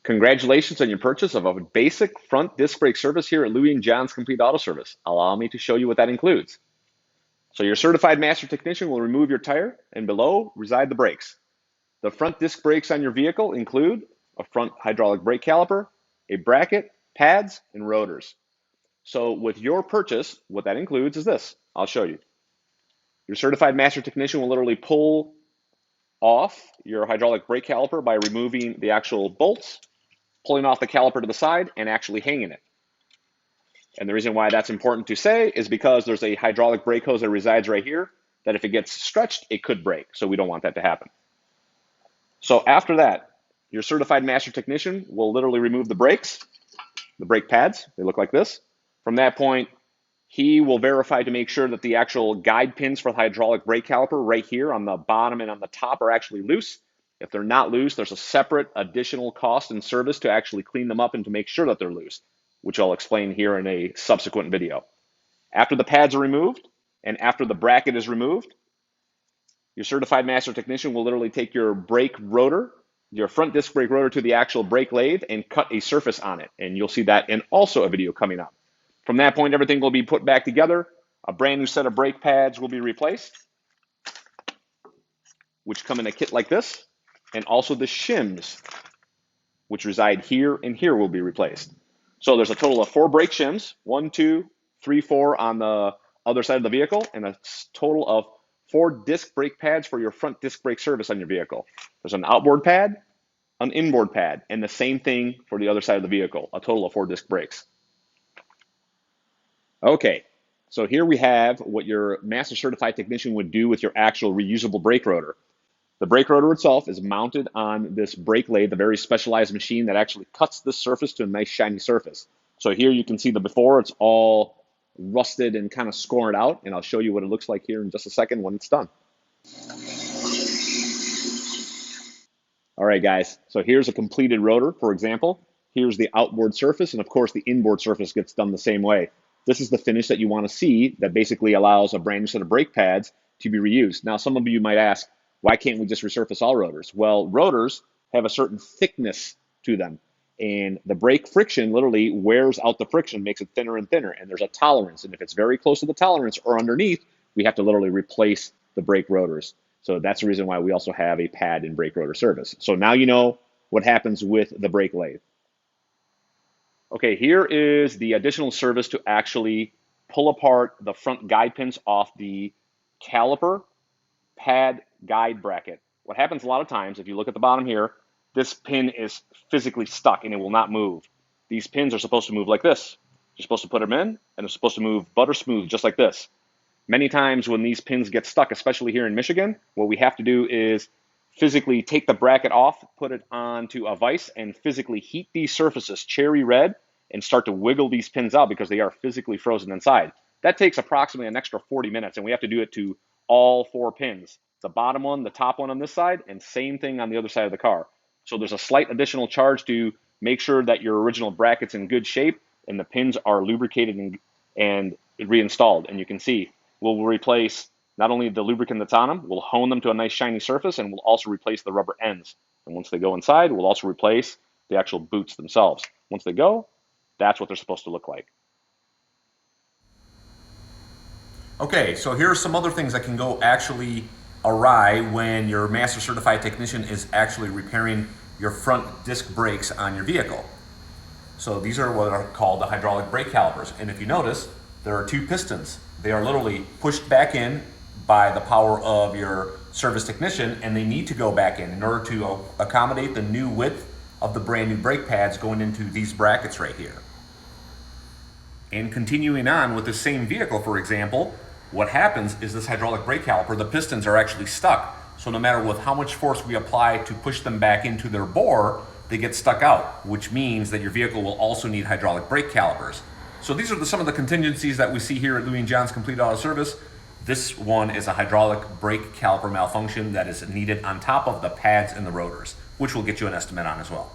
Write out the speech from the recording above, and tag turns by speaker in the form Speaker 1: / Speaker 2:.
Speaker 1: Congratulations on your purchase of a basic front disc brake service here at Louie and John's Complete Auto Service. Allow me to show you what that includes. So your certified master technician will remove your tire, and below reside the brakes. The front disc brakes on your vehicle include a front hydraulic brake caliper, a bracket, pads, and rotors. So with your purchase, what that includes is this. I'll show you. Your certified master technician will literally pull off your hydraulic brake caliper by removing the actual bolts, pulling off the caliper to the side, and actually hanging it. And the reason why that's important to say is because there's a hydraulic brake hose that resides right here that if it gets stretched, it could break. So we don't want that to happen. So after that, your certified master technician will literally remove the brakes, the brake pads. They look like this. From that point, he will verify to make sure that the actual guide pins for the hydraulic brake caliper right here on the bottom and on the top are actually loose. If they're not loose, there's a separate additional cost and service to actually clean them up and to make sure that they're loose, which I'll explain here in a subsequent video. After the pads are removed and after the bracket is removed, your certified master technician will literally take your brake rotor, your front disc brake rotor to the actual brake lathe and cut a surface on it. And you'll see that in also a video coming up. From that point, everything will be put back together. A brand new set of brake pads will be replaced, which come in a kit like this. And also the shims, which reside here and here, will be replaced. So there's a total of 4 brake shims, 1, 2, 3, 4 on the other side of the vehicle, and a total of 4 disc brake pads for your front disc brake service on your vehicle. There's an outboard pad, an inboard pad, and the same thing for the other side of the vehicle, a total of 4 disc brakes. Okay, so here we have what your master certified technician would do with your actual reusable brake rotor. The brake rotor itself is mounted on this brake lathe, a very specialized machine that actually cuts this surface to a nice shiny surface. So here you can see the before, it's all rusted and kind of scored out, and I'll show you what it looks like here in just a second when it's done. All right, guys, so here's a completed rotor, for example. Here's the outboard surface, and of course the inboard surface gets done the same way. This is the finish that you want to see that basically allows a brand new set of brake pads to be reused. Now, some of you might ask, why can't we just resurface all rotors? Well, rotors have a certain thickness to them, and the brake friction literally wears out the friction, makes it thinner and thinner, and there's a tolerance. And if it's very close to the tolerance or underneath, we have to literally replace the brake rotors. So that's the reason why we also have a pad in brake rotor service. So now you know what happens with the brake lathe. Okay, here is the additional service to actually pull apart the front guide pins off the caliper pad guide bracket. What happens a lot of times, if you look at the bottom here, this pin is physically stuck and it will not move. These pins are supposed to move like this. You're supposed to put them in and they're supposed to move butter smooth just like this. Many times when these pins get stuck, especially here in Michigan, what we have to do is physically take the bracket off, put it onto a vise, and physically heat these surfaces cherry red and start to wiggle these pins out because they are physically frozen inside. That takes approximately an extra 40 minutes, and we have to do it to all 4 pins. The bottom one, the top one on this side, and same thing on the other side of the car. So there's a slight additional charge to make sure that your original bracket's in good shape and the pins are lubricated and reinstalled. And you can see we'll replace not only the lubricant that's on them, we'll hone them to a nice shiny surface, and we'll also replace the rubber ends. And once they go inside, we'll also replace the actual boots themselves. Once they go, that's what they're supposed to look like.
Speaker 2: Okay, so here are some other things that can go actually awry when your master certified technician is actually repairing your front disc brakes on your vehicle. So these are what are called the hydraulic brake calipers. And if you notice, there are 2 pistons. They are literally pushed back in by the power of your service technician, and they need to go back in order to accommodate the new width of the brand new brake pads going into these brackets right here. And continuing on with the same vehicle, for example, what happens is this hydraulic brake caliper, the pistons are actually stuck. So no matter with how much force we apply to push them back into their bore, they get stuck out, which means that your vehicle will also need hydraulic brake calipers. So these are some of the contingencies that we see here at Louie and John's Complete Auto Service. This one is a hydraulic brake caliper malfunction that is needed on top of the pads and the rotors, which we'll get you an estimate on as well.